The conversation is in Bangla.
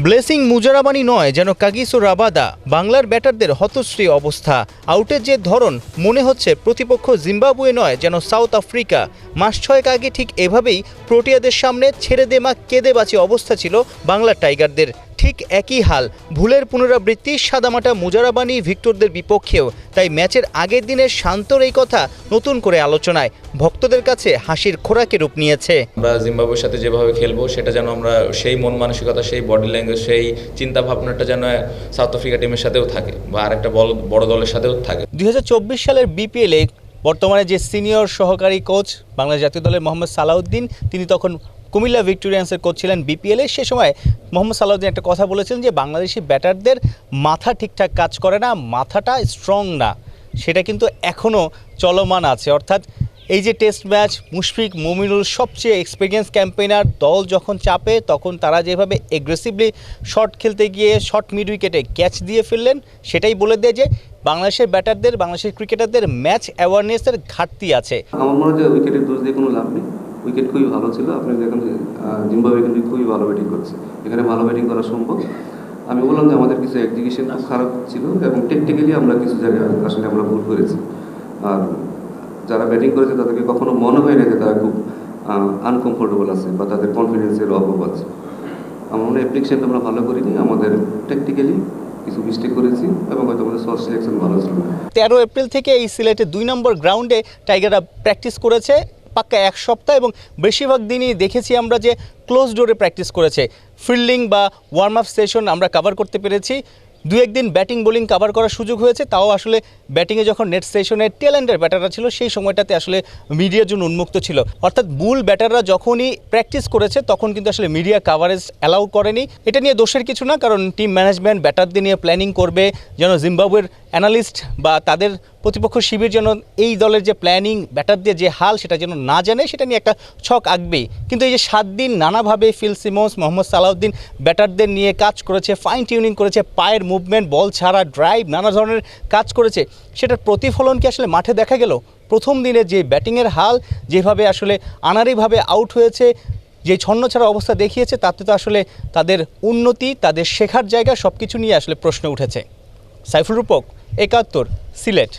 ব্লেসিং মুজারাবানি নয়, যেন কাগিসো রাবাদা। বাংলার ব্যাটারদের হতশ্রী অবস্থা। আউটের যে ধরন, মনে হচ্ছে প্রতিপক্ষ জিম্বাবুয়ে নয়, যেন সাউথ আফ্রিকা। মাস ছয়েক আগে ঠিক এভাবেই প্রোটিয়াদের সামনে ছেড়ে দে মা কেঁদে বাঁচি অবস্থা ছিল বাংলার টাইগারদের। ঠিক একই হাল, ভুলের পুনরাবৃত্তি সাদামাটা মুজারাবানি ভিক্টরদের বিপক্ষেও। তাই ম্যাচের আগের দিনের শান্তর এই কথা নতুন করে আলোচনায়, ভক্তদের কাছে হাসির খোরাকে রূপ নিয়েছে। আমরা জিম্বাবুয়ের সাথে যেভাবে খেলবো সেটা যেন আমরা সেই মন মানসিকতা, সেই বডি ল্যাঙ্গুয়েজ, সেই চিন্তা ভাবনাটা যেন সাউথ আফ্রিকা টিমের সাথেও থাকে বা আরেকটা বড় দলের সাথেও থাকে। 2024 সালের বিপিএলে বর্তমানে যে সিনিয়র সহকারী কোচ বাংলাদেশ জাতীয় দলের মোহাম্মদ সালাউদ্দিন, তিনি তখন কুমিল্লা ভিক্টোরিয়ান্সের কোচ ছিলেন বিপিএলে। সে সময় মোহাম্মদ সালাউদ্দিন একটা কথা বলেছিলেন যে বাংলাদেশি ব্যাটারদের মাথা ঠিকঠাক কাজ করে না, মাথাটা স্ট্রং না। সেটা কিন্তু এখনও চলমান আছে। অর্থাৎ এই যে টেস্ট ম্যাচ, মুশফিক, মুমিনুল সবচেয়ে এক্সপিরিয়েন্স ক্যাম্পেইনার, দল যখন চাপে তখন তারা যেভাবে এগ্রেসিভলি শট খেলতে গিয়ে শর্ট মিড উইকেটে ক্যাচ দিয়ে ফেললেন, সেটাই বলে দেয় যে বাংলাদেশের ব্যাটারদের, বাংলাদেশের ক্রিকেটারদের ম্যাচ অ্যাওয়ারনেসের ঘাটতি আছে। আমার মনে হয় যে উইকেটের দোষ দিয়ে কোনো লাভ নেই। উইকেট খুবই ভালো ছিল। আপনি দেখেন জিম্বাবুয়ে কিন্তু খুবই ভালো ব্যাটিং করছে, এখানে ভালো ব্যাটিং করা সম্ভব। আমি বললাম যে আমাদের কিছু এক্সিকিউশন খুব খারাপ ছিল এবং টেকনিক্যালি আমরা কিছু জায়গায় আসলে আমরা ভুল করেছি। আর যারা ব্যাটিং করেছে তাদেরকে কখনো মনে হয় না যে তারা খুব আনকমফোর্টেবল আছে বা তাদের কনফিডেন্সের অভাব আছে। আমার মনে হয় অ্যাপ্লিকেশনটা আমরা ভালো করিনি, আমাদের টেকনিক্যালি কিছু মিস্টেক করেছি এবং হয়তো আমাদের শর্ট সিলেকশন ভালো ছিল না। 13 এপ্রিল থেকে এই সিলেটে 2 নম্বর গ্রাউন্ডে টাইগাররা প্র্যাকটিস করেছে পাক্কা এক সপ্তাহ, এবং বেশিরভাগ দিনই দেখেছি আমরা যে ক্লোজ ডোরে প্র্যাকটিস করেছে। ফিল্ডিং বা ওয়ার্ম আপ সেশন আমরা কভার করতে পেরেছি। 2-1 দিন ব্যাটিং বোলিং কভার করার সুযোগ হয়েছে, তাও আসলে ব্যাটিংয়ে যখন নেট সেশনের টেল এন্ডের ব্যাটাররা ছিল সেই সময়টাতে আসলে মিডিয়ার জন্য উন্মুক্ত ছিল। অর্থাৎ মূল ব্যাটাররা যখনই প্র্যাকটিস করেছে তখন কিন্তু আসলে মিডিয়া কাভারেজ অ্যালাউ করেনি। এটা নিয়ে দোষের কিছু না, কারণ টিম ম্যানেজমেন্ট ব্যাটারদের নিয়ে প্ল্যানিং করবে যেন জিম্বাবুয়ের অ্যানালিস্ট বা তাদের প্রতিপক্ষ শিবির যেন এই দলের যে প্ল্যানিং, ব্যাটারদের যে হাল সেটা যেন না জানে, সেটা নিয়ে একটা ছক আঁকবেই। কিন্তু এই যে 7 দিন নানাভাবে ফিল সিমন্স, মোহাম্মদ সালাউদ্দিন ব্যাটারদের নিয়ে কাজ করেছে, ফাইন টিউনিং করেছে, পায়ের মুভমেন্ট, বল ছাড়া, ড্রাইভ, নানা ধরনের কাজ করেছে, সেটার প্রতিফলন কি আসলে মাঠে দেখা গেল? প্রথম দিনে যে ব্যাটিংয়ের হাল, যেভাবে আসলে আনাড়িভাবে আউট হয়েছে, যে ছন্নছাড়া অবস্থা দেখিয়েছে, তাতে তো আসলে তাদের উন্নতি, তাদের শেখার জায়গা সব কিছু নিয়ে আসলে প্রশ্ন উঠেছে। সাইফুল রূপক, 71, সিলেট।